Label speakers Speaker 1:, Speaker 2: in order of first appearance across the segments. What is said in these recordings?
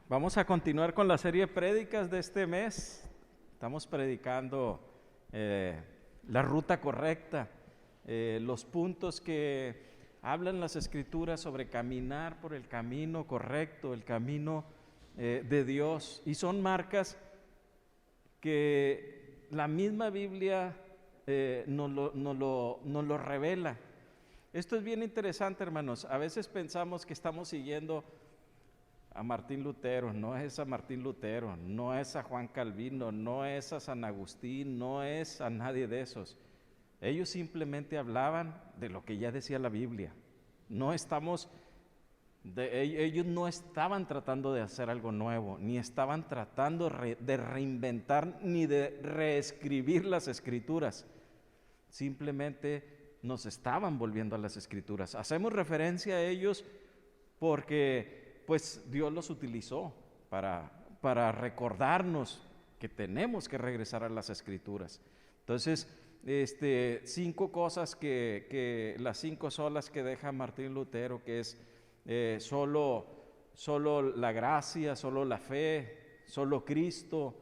Speaker 1: Vamos a continuar con la serie de prédicas de este mes. Estamos predicando la ruta correcta, los puntos que hablan las Escrituras sobre caminar por el camino correcto, el camino de Dios. Y son marcas que la misma Biblia nos lo revela. Esto es bien interesante, hermanos. A veces pensamos que estamos siguiendo a Martín Lutero. No es a Martín Lutero, no es a Juan Calvino, no es a San Agustín, no es a nadie de esos. Ellos simplemente hablaban de lo que ya decía la Biblia. Ellos no estaban tratando de hacer algo nuevo, ni estaban tratando de reinventar, ni de reescribir las Escrituras. Simplemente nos estaban volviendo a las Escrituras. Hacemos referencia a ellos porque pues Dios los utilizó para recordarnos que tenemos que regresar a las Escrituras. Entonces, 5 cosas las 5 solas que deja Martín Lutero, que es solo la gracia, solo la fe, solo Cristo,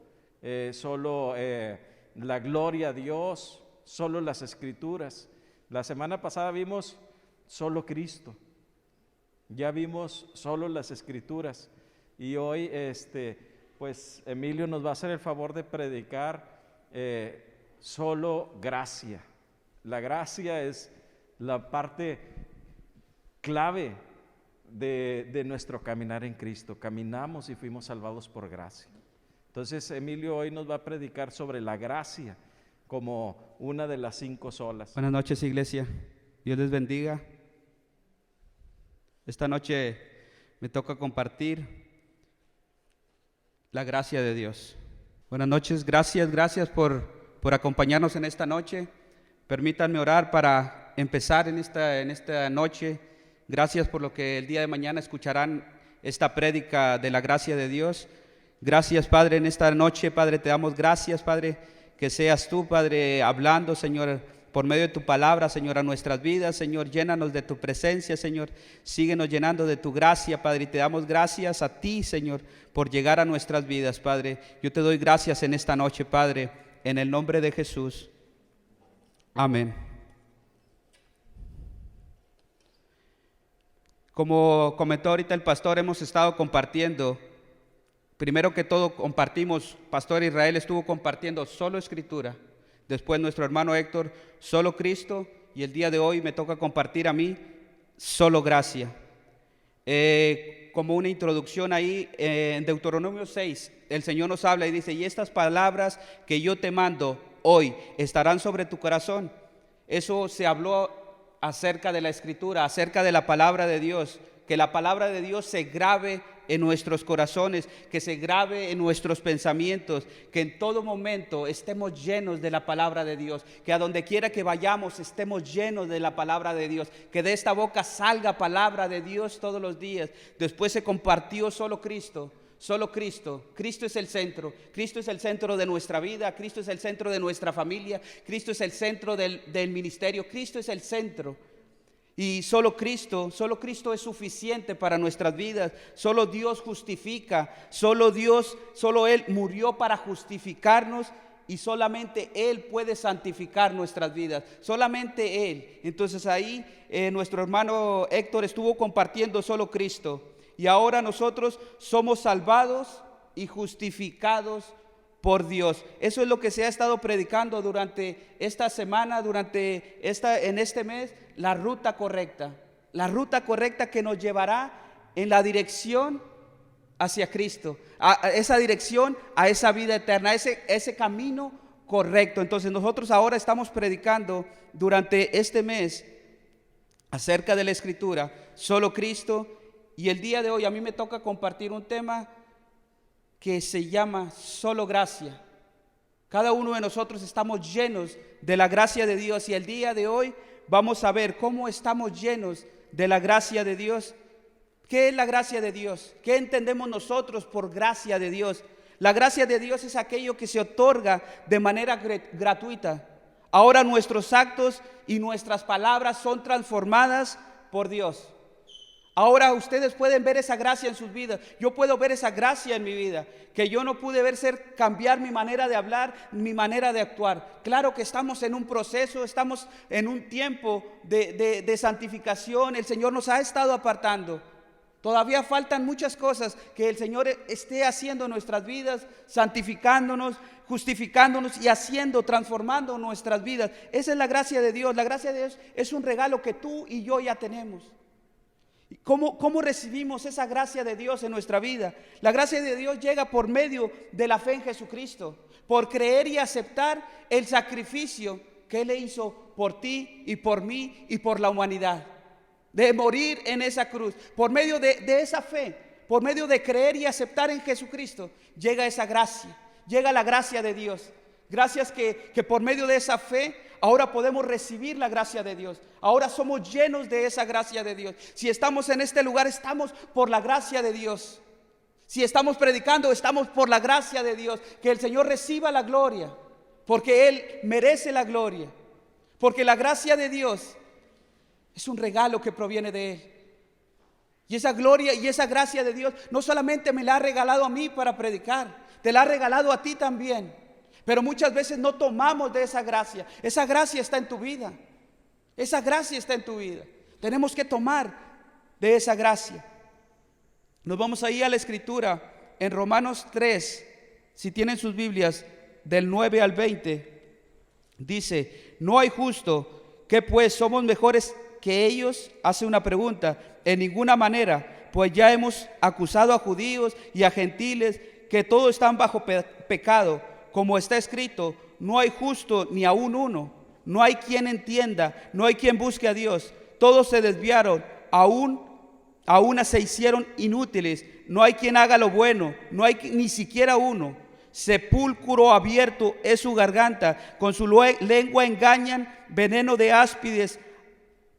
Speaker 1: solo la gloria a Dios, solo las Escrituras. La semana pasada vimos solo Cristo. Ya vimos solo las Escrituras y hoy pues Emilio nos va a hacer el favor de predicar solo gracia. La gracia es la parte clave de nuestro caminar en Cristo. Caminamos y fuimos salvados por gracia. Entonces Emilio hoy nos va a predicar sobre la gracia como una de las 5 solas.
Speaker 2: Buenas noches, iglesia. Dios les bendiga. Esta noche me toca compartir la gracia de Dios. Buenas noches, gracias por acompañarnos en esta noche. Permítanme orar para empezar en esta noche. Gracias por lo que el día de mañana escucharán esta prédica de la gracia de Dios. Gracias, Padre, en esta noche, Padre, te damos gracias, Padre, que seas tú, Padre, hablando, Señor, por medio de tu palabra, Señor, a nuestras vidas. Señor, llénanos de tu presencia, Señor, síguenos llenando de tu gracia, Padre, y te damos gracias a ti, Señor, por llegar a nuestras vidas, Padre. Yo te doy gracias en esta noche, Padre, en el nombre de Jesús. Amén. Como comentó ahorita el pastor, hemos estado compartiendo. Primero que todo compartimos, Pastor Israel estuvo compartiendo solo Escritura. Después nuestro hermano Héctor, solo Cristo, y el día de hoy me toca compartir a mí, solo gracia. Como una introducción ahí, en Deuteronomio 6, el Señor nos habla y dice: y estas palabras que yo te mando hoy estarán sobre tu corazón. Eso se habló acerca de la Escritura, acerca de la palabra de Dios, que la palabra de Dios se grabe en nuestros corazones, que se grabe en nuestros pensamientos, que en todo momento estemos llenos de la palabra de Dios, que a donde quiera que vayamos estemos llenos de la palabra de Dios, que de esta boca salga palabra de Dios todos los días. Después se compartió solo Cristo. Solo Cristo. Cristo es el centro. Cristo es el centro de nuestra vida. Cristo es el centro de nuestra familia. Cristo es el centro del ministerio. Cristo es el centro. Y solo Cristo es suficiente para nuestras vidas. Solo Dios justifica, solo Él murió para justificarnos, y solamente Él puede santificar nuestras vidas, solamente Él. Entonces ahí nuestro hermano Héctor estuvo compartiendo solo Cristo, y ahora nosotros somos salvados y justificados por Dios. Eso es lo que se ha estado predicando durante esta semana, en este mes, la ruta correcta que nos llevará en la dirección hacia Cristo, a esa dirección, a esa vida eterna, ese camino correcto. Entonces nosotros ahora estamos predicando durante este mes acerca de la Escritura, solo Cristo, y el día de hoy a mí me toca compartir un tema que se llama solo gracia. Cada uno de nosotros estamos llenos de la gracia de Dios, y el día de hoy vamos a ver cómo estamos llenos de la gracia de Dios. ¿Qué es la gracia de Dios? ¿Qué entendemos nosotros por gracia de Dios? La gracia de Dios es aquello que se otorga de manera gratuita. Ahora nuestros actos y nuestras palabras son transformadas por Dios. Ahora ustedes pueden ver esa gracia en sus vidas. Yo puedo ver esa gracia en mi vida, que yo no pude cambiar mi manera de hablar, mi manera de actuar. Claro que estamos en un proceso, estamos en un tiempo de santificación. El Señor nos ha estado apartando. Todavía faltan muchas cosas que el Señor esté haciendo en nuestras vidas, santificándonos, justificándonos y transformando nuestras vidas. Esa es la gracia de Dios. La gracia de Dios es un regalo que tú y yo ya tenemos. ¿Cómo recibimos esa gracia de Dios en nuestra vida? La gracia de Dios llega por medio de la fe en Jesucristo, por creer y aceptar el sacrificio que Él hizo por ti y por mí y por la humanidad, de morir en esa cruz. Por medio de esa fe, por medio de creer y aceptar en Jesucristo, llega esa gracia, llega la gracia de Dios. Gracias que por medio de esa fe ahora podemos recibir la gracia de Dios. Ahora somos llenos de esa gracia de Dios. Si estamos en este lugar, estamos por la gracia de Dios. Si estamos predicando, estamos por la gracia de Dios. Que el Señor reciba la gloria, porque Él merece la gloria. Porque la gracia de Dios es un regalo que proviene de Él. Y esa gloria y esa gracia de Dios no solamente me la ha regalado a mí para predicar, te la ha regalado a ti también. Pero muchas veces no tomamos de esa gracia. Esa gracia está en tu vida. Esa gracia está en tu vida. Tenemos que tomar de esa gracia. Nos vamos ahí a la escritura en Romanos 3, si tienen sus Biblias, del 9 al 20. Dice: no hay justo. ¿Qué pues? ¿Somos mejores que ellos? Hace una pregunta. En ninguna manera, pues ya hemos acusado a judíos y a gentiles que todos están bajo pecado. Como está escrito: no hay justo ni aún uno, no hay quien entienda, no hay quien busque a Dios. Todos se desviaron, a una se hicieron inútiles. No hay quien haga lo bueno, no hay ni siquiera uno. Sepulcro abierto es su garganta, con su lengua engañan, veneno de áspides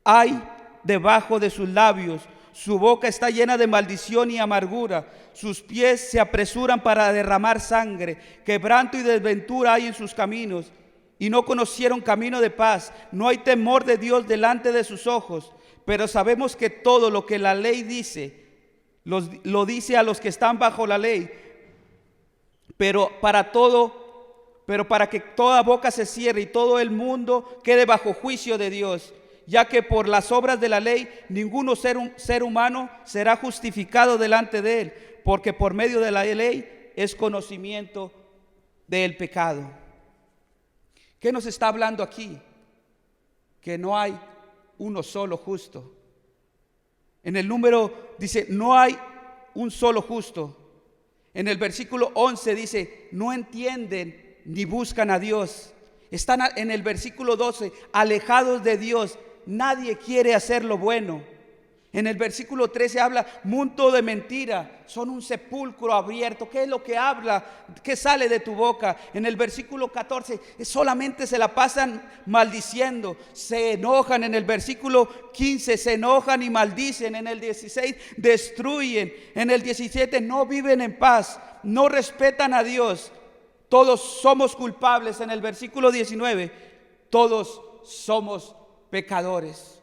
Speaker 2: hay debajo de sus labios. Su boca está llena de maldición y amargura. Sus pies se apresuran para derramar sangre. Quebranto y desventura hay en sus caminos. Y no conocieron camino de paz. No hay temor de Dios delante de sus ojos. Pero sabemos que todo lo que la ley dice, lo dice a los que están bajo la ley. Pero para que toda boca se cierre y todo el mundo quede bajo juicio de Dios. Ya que por las obras de la ley ninguno ser humano será justificado delante de Él, porque por medio de la ley es conocimiento del pecado. ¿Qué nos está hablando aquí? Que no hay uno solo justo. En el número dice: no hay un solo justo. En el versículo 11 dice: no entienden ni buscan a Dios. Están en el versículo 12 alejados de Dios. Nadie quiere hacer lo bueno. En el versículo 13 habla: mundo de mentira, son un sepulcro abierto. ¿Qué es lo que habla? ¿Qué sale de tu boca? En el versículo 14 solamente se la pasan maldiciendo, se enojan. En el versículo 15 se enojan y maldicen. En el 16 destruyen. En el 17 no viven en paz, no respetan a Dios. Todos somos culpables. En el versículo 19 todos somos pecadores.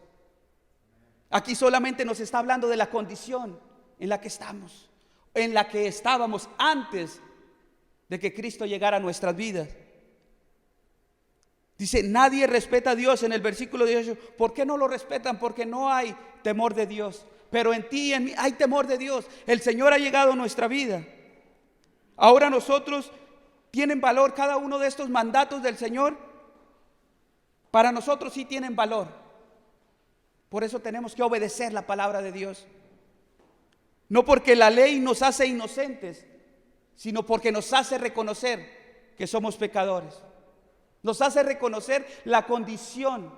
Speaker 2: Aquí solamente nos está hablando de la condición en la que estamos, en la que estábamos antes de que Cristo llegara a nuestras vidas. Dice: nadie respeta a Dios. En el versículo 18, ¿por qué no lo respetan? Porque no hay temor de Dios. Pero en ti y en mí hay temor de Dios. El Señor ha llegado a nuestra vida. Ahora nosotros, ¿tienen valor cada uno de estos mandatos del Señor? Para nosotros sí tienen valor. Por eso tenemos que obedecer la palabra de Dios. No porque la ley nos hace inocentes, sino porque nos hace reconocer que somos pecadores. Nos hace reconocer la condición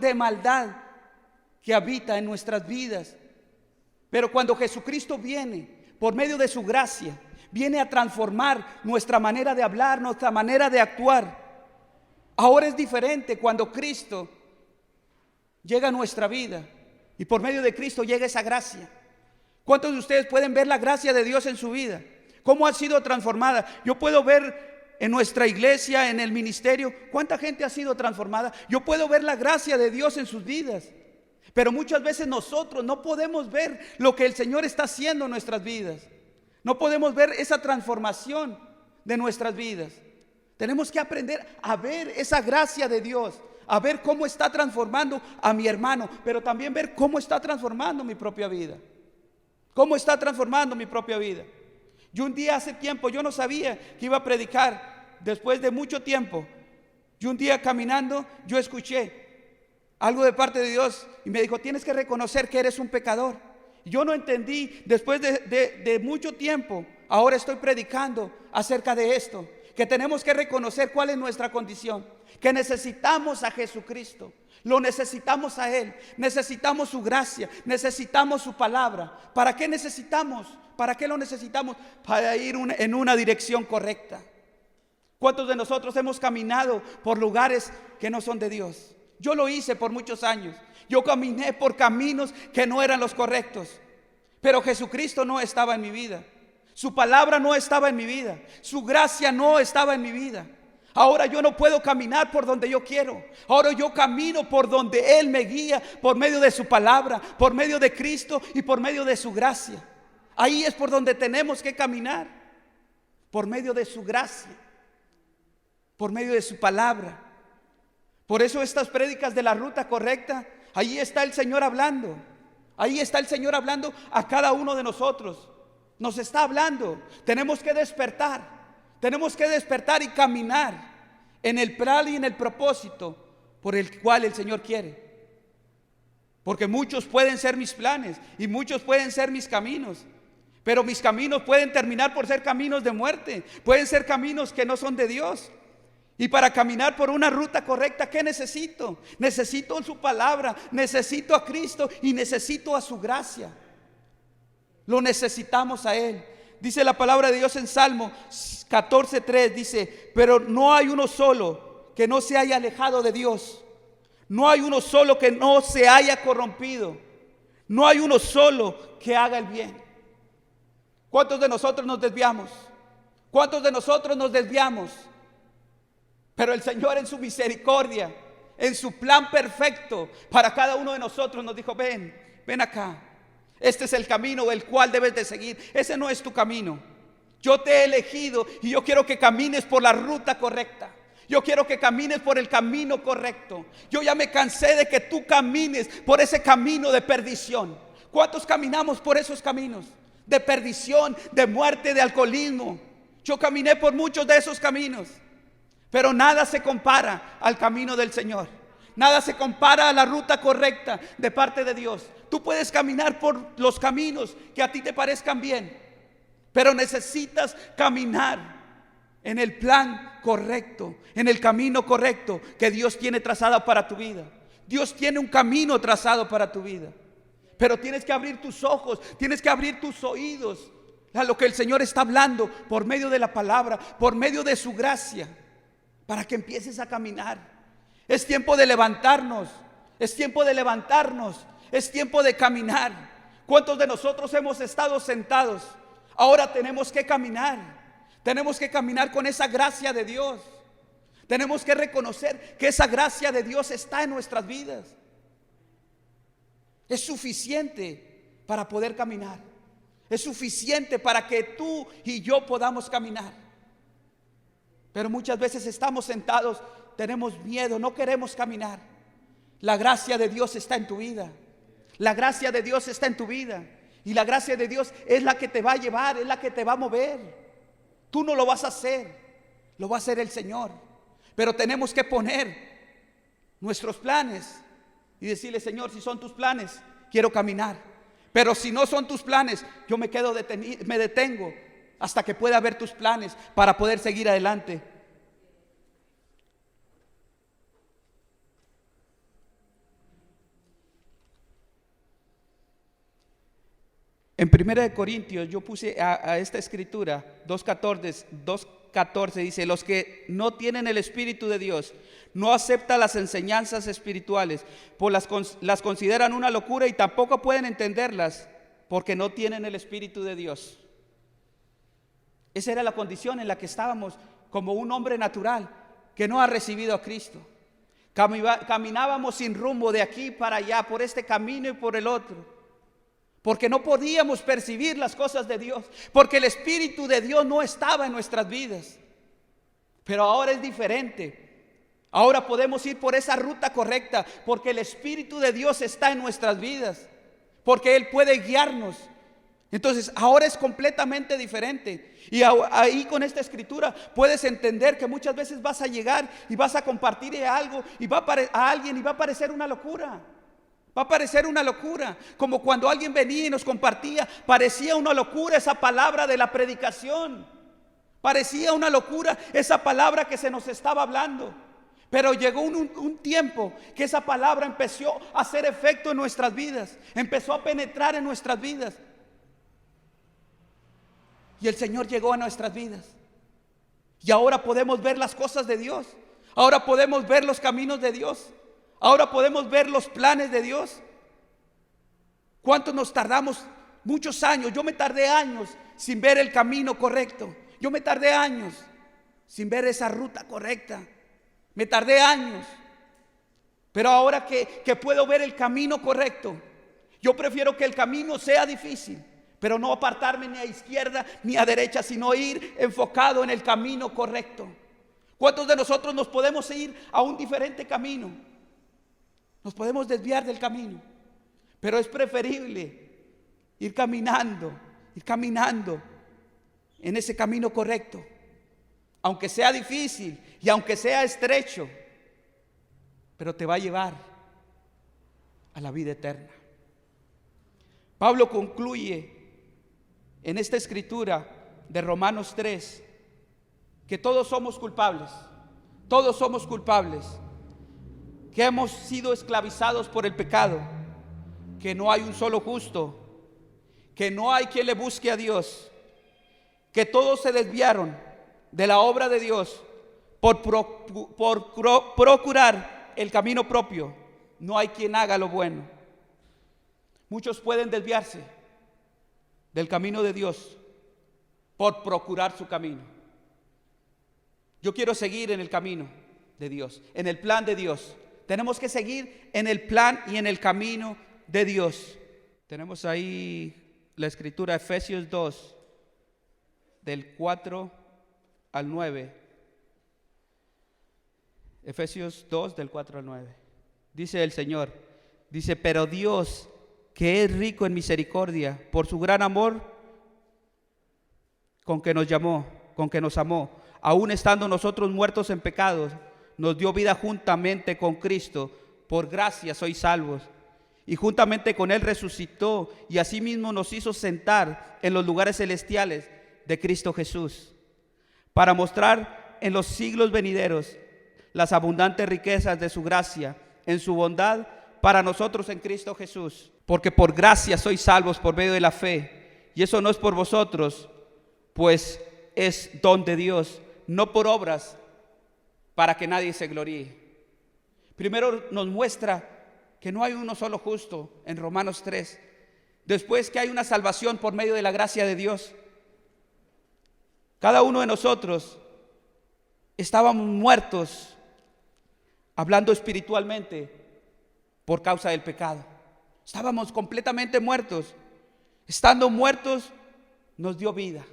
Speaker 2: de maldad que habita en nuestras vidas. Pero cuando Jesucristo viene, por medio de su gracia, viene a transformar nuestra manera de hablar, nuestra manera de actuar. Ahora es diferente cuando Cristo llega a nuestra vida y por medio de Cristo llega esa gracia. ¿Cuántos de ustedes pueden ver la gracia de Dios en su vida? ¿Cómo ha sido transformada? Yo puedo ver en nuestra iglesia, en el ministerio, cuánta gente ha sido transformada. Yo puedo ver la gracia de Dios en sus vidas. Pero muchas veces nosotros no podemos ver lo que el Señor está haciendo en nuestras vidas. No podemos ver esa transformación de nuestras vidas. Tenemos que aprender a ver esa gracia de Dios, a ver cómo está transformando a mi hermano, pero también ver cómo está transformando mi propia vida. ¿Cómo está transformando mi propia vida? Yo un día hace tiempo, yo no sabía que iba a predicar después de mucho tiempo. Yo un día caminando, yo escuché algo de parte de Dios y me dijo: tienes que reconocer que eres un pecador. Yo no entendí, después de mucho tiempo, ahora estoy predicando acerca de esto, que tenemos que reconocer cuál es nuestra condición, que necesitamos a Jesucristo, lo necesitamos a Él, necesitamos su gracia, necesitamos su palabra. ¿Para qué necesitamos? ¿Para qué lo necesitamos? Para ir en una dirección correcta. ¿Cuántos de nosotros hemos caminado por lugares que no son de Dios? Yo lo hice por muchos años. Yo caminé por caminos que no eran los correctos. Pero Jesucristo no estaba en mi vida. Su palabra no estaba en mi vida. Su gracia no estaba en mi vida. Ahora yo no puedo caminar por donde yo quiero. Ahora yo camino por donde Él me guía, por medio de su palabra, por medio de Cristo y por medio de su gracia. Ahí es por donde tenemos que caminar, por medio de su gracia, por medio de su palabra. Por eso estas prédicas de la ruta correcta, ahí está el Señor hablando. Ahí está el Señor hablando a cada uno de nosotros. Nos está hablando. Tenemos que despertar. Tenemos que despertar y caminar en el plan y en el propósito por el cual el Señor quiere. Porque muchos pueden ser mis planes y muchos pueden ser mis caminos. Pero mis caminos pueden terminar por ser caminos de muerte. Pueden ser caminos que no son de Dios. Y para caminar por una ruta correcta, ¿qué necesito? Necesito su palabra, necesito a Cristo y necesito a su gracia. Lo necesitamos a Él. Dice la palabra de Dios en Salmo 14:3, dice: pero no hay uno solo que no se haya alejado de Dios. No hay uno solo que no se haya corrompido. No hay uno solo que haga el bien. ¿Cuántos de nosotros nos desviamos? ¿Cuántos de nosotros nos desviamos? Pero el Señor en su misericordia, en su plan perfecto para cada uno de nosotros nos dijo: ven acá. Este es el camino el cual debes de seguir. Ese no es tu camino. Yo te he elegido y yo quiero que camines por la ruta correcta. Yo quiero que camines por el camino correcto. Yo ya me cansé de que tú camines por ese camino de perdición. ¿Cuántos caminamos por esos caminos de perdición, de muerte, de alcoholismo? Yo caminé por muchos de esos caminos. Pero nada se compara al camino del Señor. Nada se compara a la ruta correcta de parte de Dios. Tú puedes caminar por los caminos que a ti te parezcan bien, pero necesitas caminar en el plan correcto, en el camino correcto que Dios tiene trazado para tu vida. Dios tiene un camino trazado para tu vida, pero tienes que abrir tus ojos, tienes que abrir tus oídos a lo que el Señor está hablando por medio de la palabra, por medio de su gracia, para que empieces a caminar. Es tiempo de levantarnos, es tiempo de levantarnos, es tiempo de caminar. ¿Cuántos de nosotros hemos estado sentados? Ahora tenemos que caminar. Tenemos que caminar con esa gracia de Dios. Tenemos que reconocer que esa gracia de Dios está en nuestras vidas. Es suficiente para poder caminar. Es suficiente para que tú y yo podamos caminar. Pero muchas veces estamos sentados, tenemos miedo, no queremos caminar. La gracia de Dios está en tu vida. La gracia de Dios está en tu vida. Y la gracia de Dios es la que te va a llevar, es la que te va a mover. Tú no lo vas a hacer, lo va a hacer el Señor. Pero tenemos que poner nuestros planes y decirle: Señor, si son tus planes, quiero caminar. Pero si no son tus planes, yo me detengo hasta que pueda ver tus planes para poder seguir adelante. En 1 Corintios yo puse a esta escritura 2:14 dice: los que no tienen el Espíritu de Dios no aceptan las enseñanzas espirituales, pues las consideran una locura y tampoco pueden entenderlas porque no tienen el Espíritu de Dios. Esa era la condición en la que estábamos como un hombre natural que no ha recibido a Cristo. Caminábamos sin rumbo de aquí para allá, por este camino y por el otro, porque no podíamos percibir las cosas de Dios, porque el Espíritu de Dios no estaba en nuestras vidas. Pero ahora es diferente. Ahora podemos ir por esa ruta correcta, porque el Espíritu de Dios está en nuestras vidas, porque Él puede guiarnos. Entonces ahora es completamente diferente. Y ahí con esta escritura puedes entender que muchas veces vas a llegar y vas a compartir algo y va a alguien y va a parecer una locura. Va a parecer una locura, como cuando alguien venía y nos compartía, parecía una locura esa palabra de la predicación. Parecía una locura esa palabra que se nos estaba hablando. Pero llegó un tiempo que esa palabra empezó a hacer efecto en nuestras vidas, empezó a penetrar en nuestras vidas. Y el Señor llegó a nuestras vidas. Y ahora podemos ver las cosas de Dios. Ahora podemos ver los caminos de Dios. Ahora podemos ver los planes de Dios. ¿Cuánto nos tardamos? Muchos años. Yo me tardé años sin ver el camino correcto. Yo me tardé años sin ver esa ruta correcta. Me tardé años. Pero ahora que puedo ver el camino correcto, yo prefiero que el camino sea difícil, pero no apartarme ni a izquierda ni a derecha, sino ir enfocado en el camino correcto. ¿Cuántos de nosotros nos podemos ir a un diferente camino? Nos podemos desviar del camino, pero es preferible ir caminando en ese camino correcto, aunque sea difícil y aunque sea estrecho, pero te va a llevar a la vida eterna. Pablo concluye en esta escritura de Romanos 3 que todos somos culpables, que hemos sido esclavizados por el pecado, que no hay un solo justo, que no hay quien le busque a Dios, que todos se desviaron de la obra de Dios por procurar el camino propio. No hay quien haga lo bueno. Muchos pueden desviarse del camino de Dios por procurar su camino. Yo quiero seguir en el camino de Dios, en el plan de Dios. Tenemos que seguir en el plan y en el camino de Dios. Tenemos ahí la escritura, Efesios 2, del 4 al 9. Efesios 2, del 4 al 9. Dice el Señor, dice: pero Dios, que es rico en misericordia, por su gran amor con que nos amó, aun estando nosotros muertos en pecados, nos dio vida juntamente con Cristo. Por gracia sois salvos. Y juntamente con Él resucitó, y asimismo nos hizo sentar en los lugares celestiales de Cristo Jesús, para mostrar en los siglos venideros las abundantes riquezas de su gracia, en su bondad para nosotros en Cristo Jesús. Porque por gracia sois salvos por medio de la fe, y eso no es por vosotros, pues es don de Dios, no por obras, para que nadie se gloríe. Primero nos muestra que no hay uno solo justo en Romanos 3. Después que hay una salvación por medio de la gracia de Dios. Cada uno de nosotros estábamos muertos, hablando espiritualmente, por causa del pecado. Estábamos completamente muertos. Estando muertos, nos dio vida.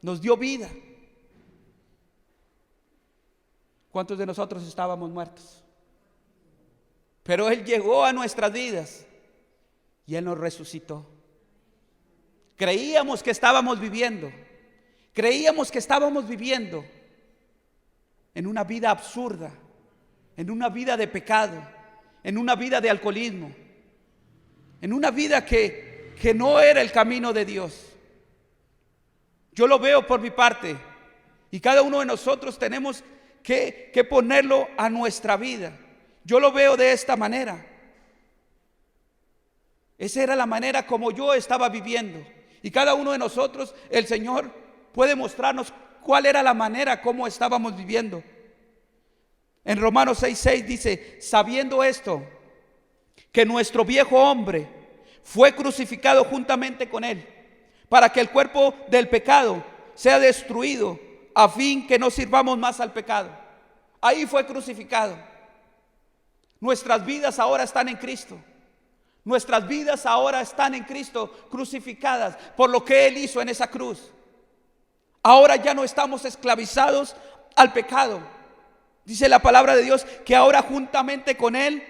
Speaker 2: Nos dio vida. ¿Cuántos de nosotros estábamos muertos? Pero Él llegó a nuestras vidas y Él nos resucitó. Creíamos que estábamos viviendo en una vida absurda, en una vida de pecado, en una vida de alcoholismo, en una vida que no era el camino de Dios. Yo lo veo por mi parte, y cada uno de nosotros tenemos que ponerlo a nuestra vida. Yo lo veo de esta manera. Esa era la manera como yo estaba viviendo. Y cada uno de nosotros, el Señor puede mostrarnos cuál era la manera como estábamos viviendo. En Romanos 6:6 dice: sabiendo esto, que nuestro viejo hombre fue crucificado juntamente con Él, para que el cuerpo del pecado sea destruido, a fin que no sirvamos más al pecado. Ahí fue crucificado. Nuestras vidas ahora están en Cristo. Nuestras vidas ahora están en Cristo, crucificadas por lo que Él hizo en esa cruz. Ahora ya no estamos esclavizados al pecado. Dice la palabra de Dios que ahora juntamente con Él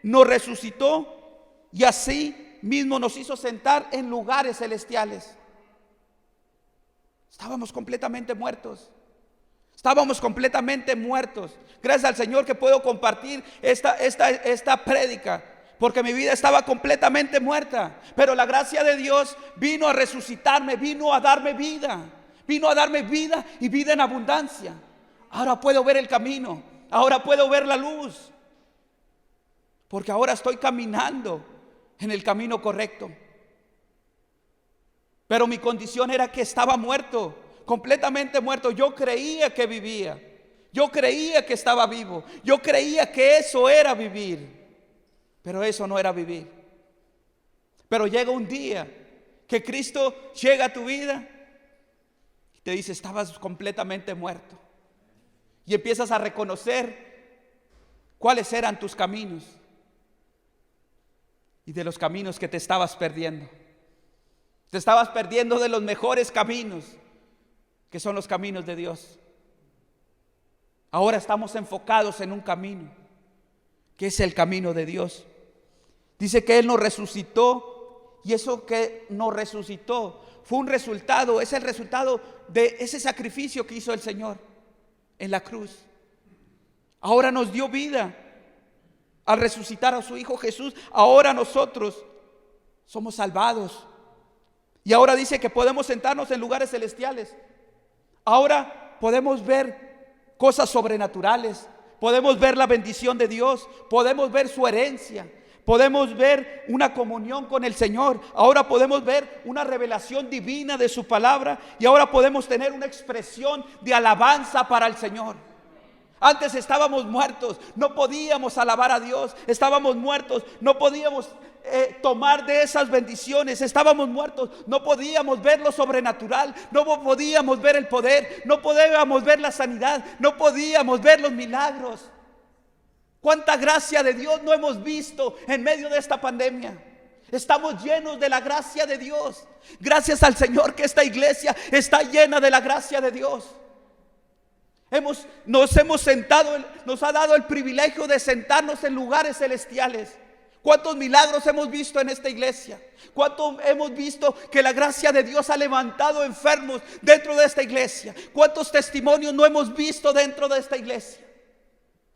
Speaker 2: nos resucitó y así mismo nos hizo sentar en lugares celestiales. Estábamos completamente muertos. Estábamos completamente muertos. Gracias al Señor que puedo compartir esta prédica, porque mi vida estaba completamente muerta. Pero la gracia de Dios vino a resucitarme, vino a darme vida. Vino a darme vida y vida en abundancia. Ahora puedo ver el camino. Ahora puedo ver la luz. Porque ahora estoy caminando en el camino correcto. Pero mi condición era que estaba muerto, completamente muerto. Yo creía que vivía. Yo creía que estaba vivo. Yo creía que eso era vivir. Pero eso no era vivir. Pero llega un día que Cristo llega a tu vida y te dice: estabas completamente muerto. Y empiezas a reconocer cuáles eran tus caminos y de los caminos que te estabas perdiendo. Te estabas perdiendo de los mejores caminos, que son los caminos de Dios. Ahora estamos enfocados en un camino, que es el camino de Dios. Dice que Él nos resucitó, y eso que nos resucitó fue un resultado, es el resultado de ese sacrificio que hizo el Señor en la cruz. Ahora nos dio vida al resucitar a su Hijo Jesús. Ahora nosotros somos salvados. Y ahora dice que podemos sentarnos en lugares celestiales. Ahora podemos ver cosas sobrenaturales. Podemos ver la bendición de Dios. Podemos ver su herencia. Podemos ver una comunión con el Señor. Ahora podemos ver una revelación divina de su palabra. Y ahora podemos tener una expresión de alabanza para el Señor. Antes estábamos muertos, no podíamos alabar a Dios. Estábamos muertos, no podíamos tomar de esas bendiciones. Estábamos muertos, no podíamos ver lo sobrenatural. No podíamos ver el poder. No podíamos ver la sanidad. No podíamos ver los milagros. Cuánta gracia de Dios no hemos visto en medio de esta pandemia. Estamos llenos de la gracia de Dios. Gracias al Señor que esta iglesia está llena de la gracia de Dios. Nos hemos sentado, nos ha dado el privilegio de sentarnos en lugares celestiales. ¿Cuántos milagros hemos visto en esta iglesia? ¿Cuánto hemos visto que la gracia de Dios ha levantado enfermos dentro de esta iglesia? ¿Cuántos testimonios no hemos visto dentro de esta iglesia?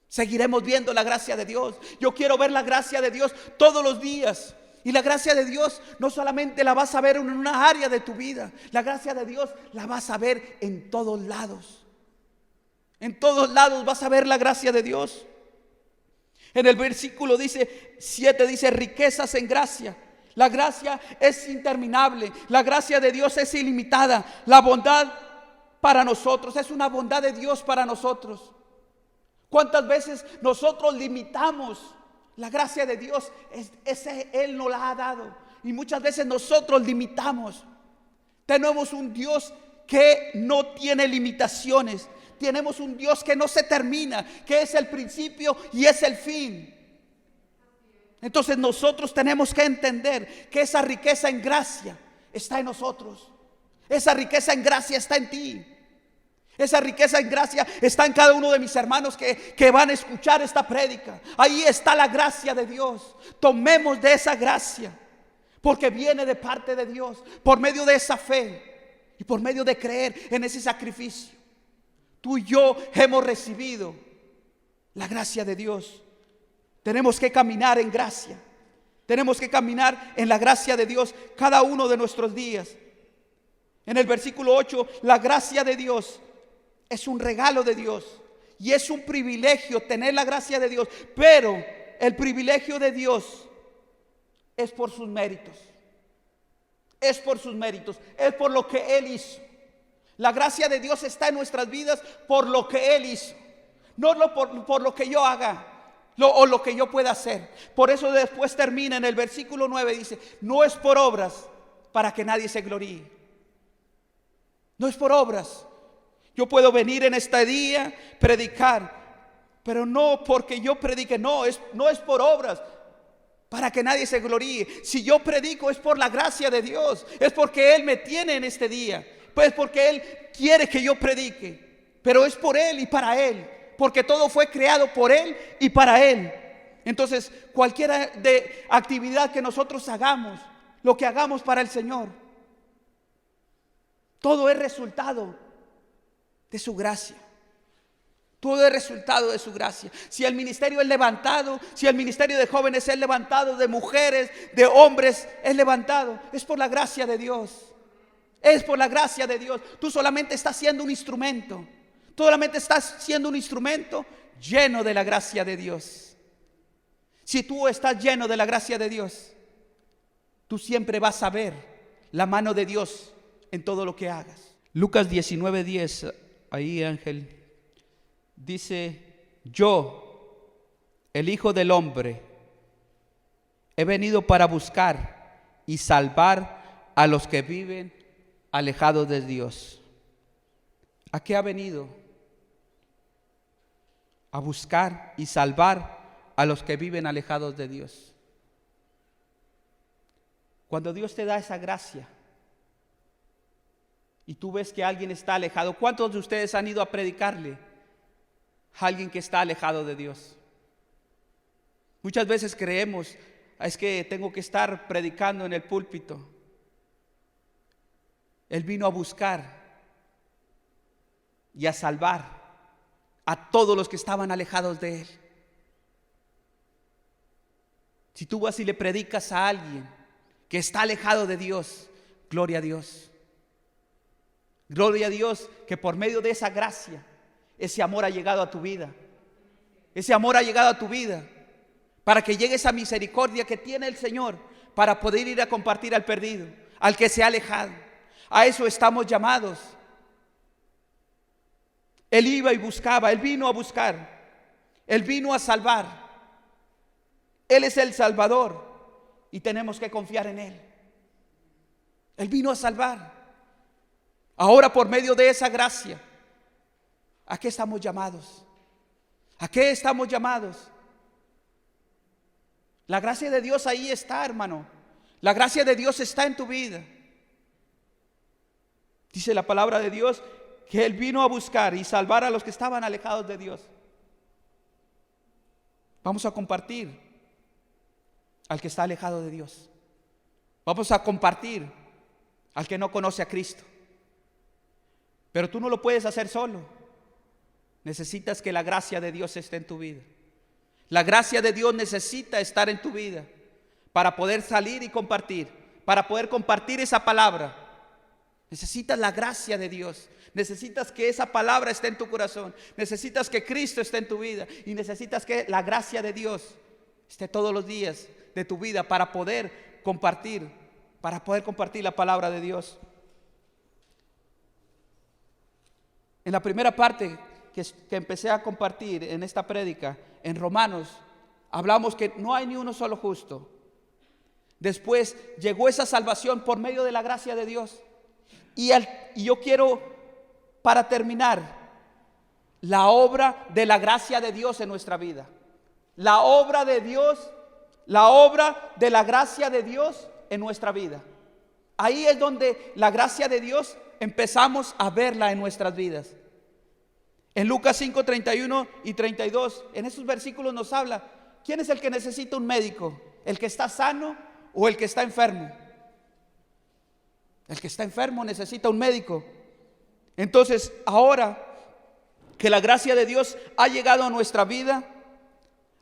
Speaker 2: Seguiremos viendo la gracia de Dios. Yo quiero ver la gracia de Dios todos los días. Y la gracia de Dios no solamente la vas a ver en una área de tu vida. La gracia de Dios la vas a ver en todos lados. En todos lados vas a ver la gracia de Dios. En el versículo 7 dice: riquezas en gracia. La gracia es interminable. La gracia de Dios es ilimitada. La bondad para nosotros es una bondad de Dios para nosotros. ¿Cuántas veces nosotros limitamos la gracia de Dios? Él nos la ha dado. Y muchas veces nosotros limitamos. Tenemos un Dios que no tiene limitaciones. Tenemos un Dios que no se termina, que es el principio y es el fin. Entonces nosotros tenemos que entender que esa riqueza en gracia está en nosotros. Esa riqueza en gracia está en ti. Esa riqueza en gracia está en cada uno de mis hermanos que van a escuchar esta prédica. Ahí está la gracia de Dios. Tomemos de esa gracia, porque viene de parte de Dios, por medio de esa fe y por medio de creer en ese sacrificio. Tú y yo hemos recibido la gracia de Dios. Tenemos que caminar en gracia. Tenemos que caminar en la gracia de Dios cada uno de nuestros días. En el versículo 8, la gracia de Dios es un regalo de Dios y es un privilegio tener la gracia de Dios. Pero el privilegio de Dios es por sus méritos. Es por sus méritos. Es por lo que Él hizo. La gracia de Dios está en nuestras vidas por lo que Él hizo. No por lo que yo haga o lo que yo pueda hacer. Por eso después termina en el versículo 9. Dice: no es por obras para que nadie se gloríe. No es por obras. Yo puedo venir en este día, predicar, Pero no porque yo predique, no es por obras, para que nadie se gloríe. Si yo predico es por la gracia de Dios, es porque Él me tiene en este día, pues porque Él quiere que yo predique, pero es por Él y para Él, porque todo fue creado por Él y para Él. Entonces, cualquier de actividad que nosotros hagamos, lo que hagamos para el Señor, todo es resultado de su gracia. Todo es resultado de su gracia. Si el ministerio es levantado, si el ministerio de jóvenes es levantado, de mujeres, de hombres es levantado, es por la gracia de Dios. Es por la gracia de Dios. Tú solamente estás siendo un instrumento. Tú solamente estás siendo un instrumento lleno de la gracia de Dios. Si tú estás lleno de la gracia de Dios, tú siempre vas a ver la mano de Dios en todo lo que hagas. Lucas 19:10, ahí Ángel, dice: yo, el Hijo del Hombre, he venido para buscar y salvar a los que viven alejados de Dios. ¿A qué ha venido? A buscar y salvar a los que viven alejados de Dios. Cuando Dios te da esa gracia y tú ves que alguien está alejado, ¿cuántos de ustedes han ido a predicarle a alguien que está alejado de Dios? Muchas veces creemos, es que tengo que estar predicando en el púlpito. Él vino a buscar y a salvar a todos los que estaban alejados de Él. Si tú vas y le predicas a alguien que está alejado de Dios, gloria a Dios. Gloria a Dios que por medio de esa gracia, ese amor ha llegado a tu vida. Ese amor ha llegado a tu vida para que llegue esa misericordia que tiene el Señor para poder ir a compartir al perdido, al que se ha alejado. A eso estamos llamados. Él iba y buscaba, Él vino a buscar, Él vino a salvar. Él es el Salvador y tenemos que confiar en Él. Él vino a salvar. Ahora, por medio de esa gracia, ¿a qué estamos llamados? ¿A qué estamos llamados? La gracia de Dios ahí está, hermano. La gracia de Dios está en tu vida. Dice la palabra de Dios que Él vino a buscar y salvar a los que estaban alejados de Dios. Vamos a compartir al que está alejado de Dios. Vamos a compartir al que no conoce a Cristo. Pero tú no lo puedes hacer solo. Necesitas que la gracia de Dios esté en tu vida. La gracia de Dios necesita estar en tu vida para poder salir y compartir, para poder compartir esa palabra. Necesitas la gracia de Dios. Necesitas que esa palabra esté en tu corazón. Necesitas que Cristo esté en tu vida. Y necesitas que la gracia de Dios esté todos los días de tu vida para poder compartir la palabra de Dios. En la primera parte que empecé a compartir en esta prédica, en Romanos, hablamos que no hay ni uno solo justo. Después llegó esa salvación por medio de la gracia de Dios. Y yo quiero, para terminar, la obra de la gracia de Dios en nuestra vida. La obra de Dios, la obra de la gracia de Dios en nuestra vida. Ahí es donde la gracia de Dios empezamos a verla en nuestras vidas. En Lucas 5, 31 y 32, en esos versículos nos habla, ¿quién es el que necesita un médico? ¿El que está sano o el que está enfermo? El que está enfermo necesita un médico. Entonces, ahora que la gracia de Dios ha llegado a nuestra vida,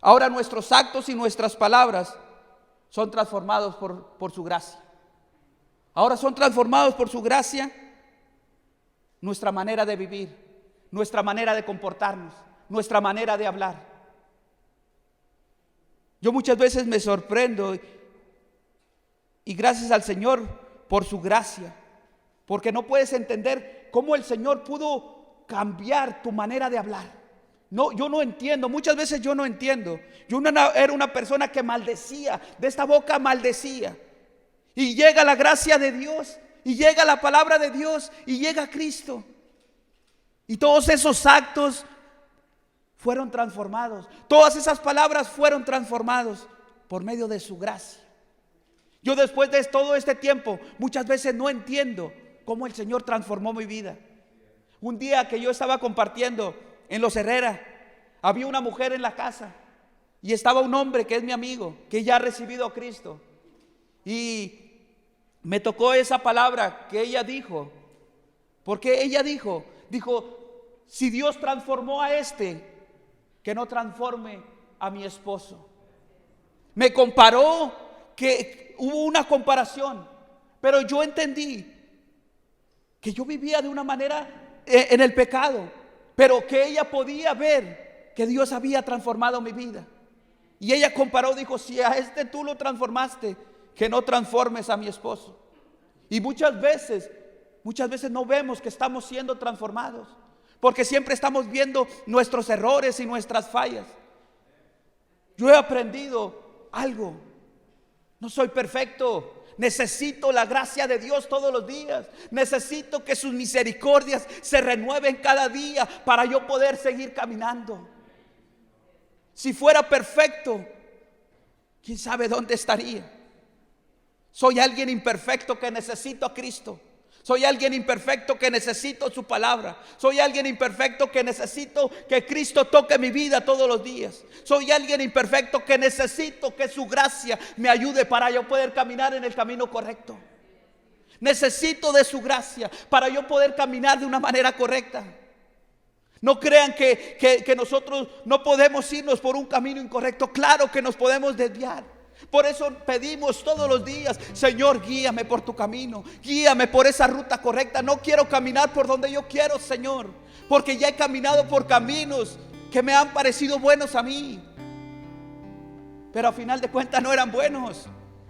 Speaker 2: ahora nuestros actos y nuestras palabras son transformados por su gracia. Ahora son transformados por su gracia nuestra manera de vivir, nuestra manera de comportarnos, nuestra manera de hablar. Yo muchas veces me sorprendo y gracias al Señor por su gracia, porque no puedes entender cómo el Señor pudo cambiar tu manera de hablar. No, yo no entiendo, muchas veces yo no entiendo. Yo era una persona que maldecía, de esta boca maldecía. Y llega la gracia de Dios, y llega la palabra de Dios, y llega Cristo. Y todos esos actos fueron transformados. Todas esas palabras fueron transformados por medio de su gracia. Yo después de todo este tiempo muchas veces no entiendo cómo el Señor transformó mi vida. Un día que yo estaba compartiendo en Los Herrera, había una mujer en la casa y estaba un hombre que es mi amigo, que ya ha recibido a Cristo. Y me tocó esa palabra que ella dijo, porque ella dijo, si Dios transformó a este, que no transforme a mi esposo. Me comparó, que hubo una comparación, pero yo entendí que yo vivía de una manera en el pecado, pero que ella podía ver que Dios había transformado mi vida. Y ella comparó, dijo, si a este tú lo transformaste, que no transformes a mi esposo. Y muchas veces no vemos que estamos siendo transformados, porque siempre estamos viendo nuestros errores y nuestras fallas. Yo he aprendido algo. No soy perfecto. Necesito la gracia de Dios todos los días. Necesito que sus misericordias se renueven cada día para yo poder seguir caminando. Si fuera perfecto, ¿quién sabe dónde estaría? Soy alguien imperfecto que necesito a Cristo. Soy alguien imperfecto que necesito su palabra. Soy alguien imperfecto que necesito que Cristo toque mi vida todos los días. Soy alguien imperfecto que necesito que su gracia me ayude para yo poder caminar en el camino correcto. Necesito de su gracia para yo poder caminar de una manera correcta. No crean que nosotros no podemos irnos por un camino incorrecto. Claro que nos podemos desviar. Por eso pedimos todos los días, Señor, guíame por tu camino, guíame por esa ruta correcta. No quiero caminar por donde yo quiero, Señor, porque ya he caminado por caminos que me han parecido buenos a mí, pero a final de cuentas no eran buenos.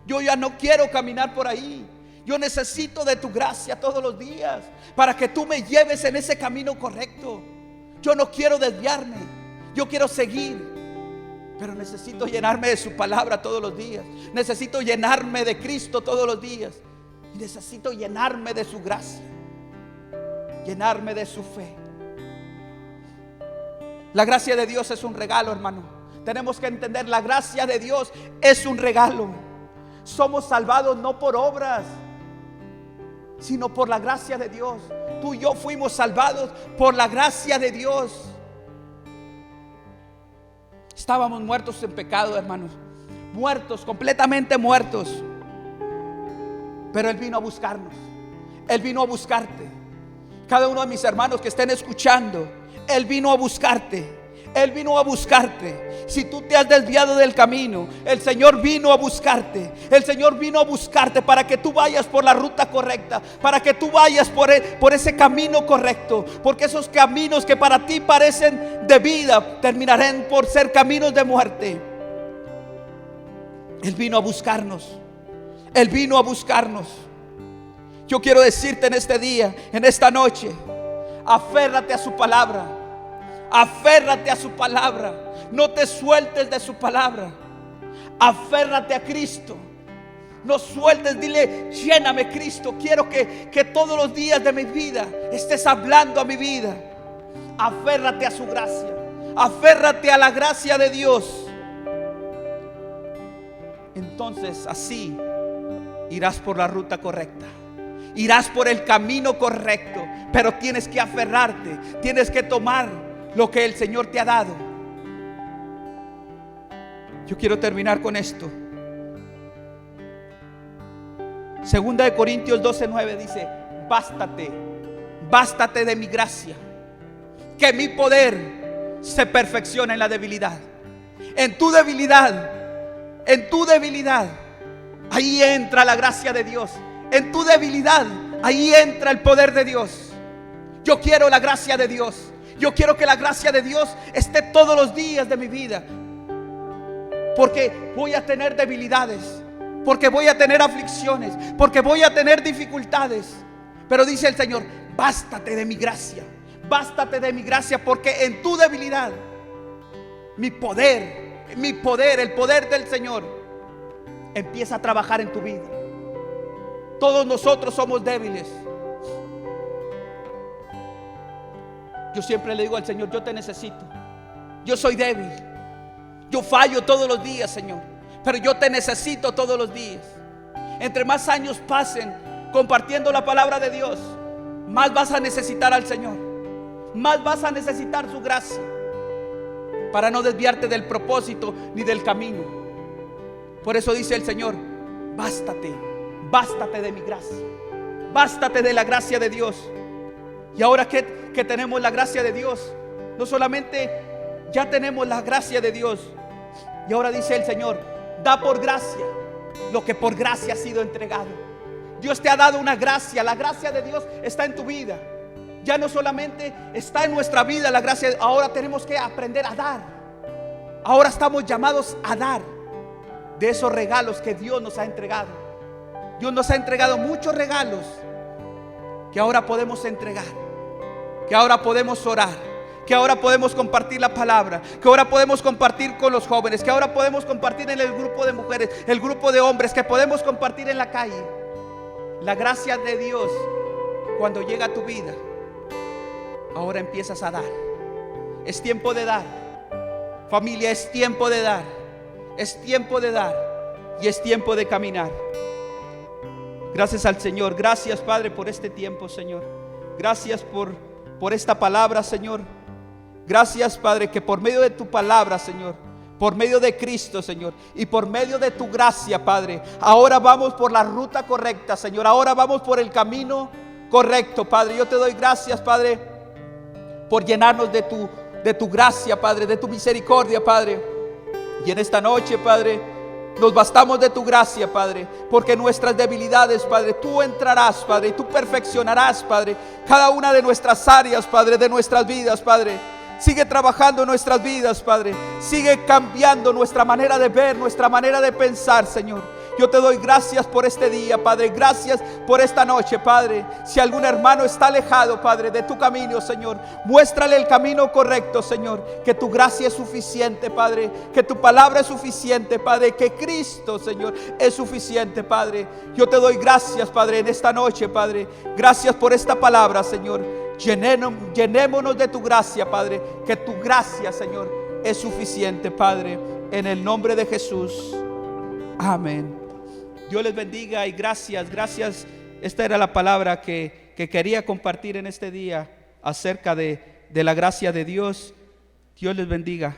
Speaker 2: Yo ya no quiero caminar por ahí. Yo necesito de tu gracia todos los días para que tú me lleves en ese camino correcto. Yo no quiero desviarme, yo quiero seguir. Pero necesito llenarme de su palabra todos los días. Necesito llenarme de Cristo todos los días. Y necesito llenarme de su gracia. Llenarme de su fe. La gracia de Dios es un regalo, hermano. Tenemos que entender, la gracia de Dios es un regalo. Somos salvados no por obras, sino por la gracia de Dios. Tú y yo fuimos salvados por la gracia de Dios. Estábamos muertos en pecado, hermanos. Muertos, completamente muertos. Pero Él vino a buscarnos. Él vino a buscarte. Cada uno de mis hermanos que estén escuchando, Él vino a buscarte. Él vino a buscarte. Si tú te has desviado del camino, el Señor vino a buscarte. El Señor vino a buscarte para que tú vayas por la ruta correcta, para que tú vayas por ese camino correcto. Porque esos caminos que para ti parecen de vida terminarán por ser caminos de muerte. Él vino a buscarnos. Él vino a buscarnos. Yo quiero decirte en este día, en esta noche, aférrate a su palabra. Aférrate a su palabra. No te sueltes de su palabra. Aférrate a Cristo. No sueltes, dile, lléname, Cristo. Quiero que todos los días de mi vida estés hablando a mi vida. Aférrate a su gracia. Aférrate a la gracia de Dios. Entonces así irás por la ruta correcta. Irás por el camino correcto. Pero tienes que aferrarte. Tienes que tomar lo que el Señor te ha dado. Yo quiero terminar con esto. Segunda de Corintios 12:9 dice: bástate de mi gracia, que mi poder se perfecciona en la debilidad. En tu debilidad, ahí entra la gracia de Dios. En tu debilidad, ahí entra el poder de Dios. Yo quiero la gracia de Dios. Yo quiero que la gracia de Dios esté todos los días de mi vida. Porque voy a tener debilidades, porque voy a tener aflicciones, porque voy a tener dificultades. Pero dice el Señor: bástate de mi gracia. Bástate de mi gracia, porque en tu debilidad mi poder, el poder del Señor empieza a trabajar en tu vida. Todos nosotros somos débiles. Yo siempre le digo al Señor: yo te necesito. Yo soy débil. Yo fallo todos los días, Señor, pero yo te necesito todos los días. Entre más años pasen compartiendo la palabra de Dios, más vas a necesitar al Señor, más vas a necesitar su gracia para no desviarte del propósito ni del camino. Por eso dice el Señor: bástate, bástate de mi gracia, bástate de la gracia de Dios. Y ahora que tenemos la gracia de Dios, no solamente ya tenemos la gracia de Dios, y ahora dice el Señor: da por gracia lo que por gracia ha sido entregado. Dios te ha dado una gracia. La gracia de Dios está en tu vida. Ya no solamente está en nuestra vida la gracia, ahora tenemos que aprender a dar. Ahora estamos llamados a dar de esos regalos que Dios nos ha entregado. Dios nos ha entregado muchos regalos que ahora podemos entregar, que ahora podemos orar, que ahora podemos compartir la palabra, que ahora podemos compartir con los jóvenes, que ahora podemos compartir en el grupo de mujeres, el grupo de hombres, que podemos compartir en la calle. La gracia de Dios, cuando llega a tu vida, ahora empiezas a dar. Es tiempo de dar, familia, es tiempo de dar. Es tiempo de dar y es tiempo de caminar. Gracias al Señor. Gracias, Padre, por este tiempo, Señor. Gracias por esta palabra, Señor. Gracias, Padre, que por medio de tu palabra, Señor, por medio de Cristo, Señor, y por medio de tu gracia, Padre, ahora vamos por la ruta correcta, Señor. Ahora vamos por el camino correcto, Padre. Yo te doy gracias, Padre, por llenarnos de tu gracia, Padre, de tu misericordia, Padre. Y en esta noche, Padre, nos bastamos de tu gracia, Padre, porque nuestras debilidades, Padre, tú entrarás, Padre, y tú perfeccionarás, Padre, cada una de nuestras áreas, Padre, de nuestras vidas, Padre. Sigue trabajando en nuestras vidas, Padre. Sigue cambiando nuestra manera de ver, nuestra manera de pensar, Señor. Yo te doy gracias por este día, Padre. Gracias por esta noche, Padre. Si algún hermano está alejado, Padre, de tu camino, Señor, muéstrale el camino correcto, Señor. Que tu gracia es suficiente, Padre. Que tu palabra es suficiente, Padre. Que Cristo, Señor, es suficiente, Padre. Yo te doy gracias, Padre, en esta noche, Padre. Gracias por esta palabra, Señor. Llenémonos de tu gracia, Padre. Que tu gracia, Señor, es suficiente, Padre. En el nombre de Jesús. Amén. Dios les bendiga y gracias. Esta era la palabra que quería compartir en este día acerca de la gracia de Dios. Dios les bendiga.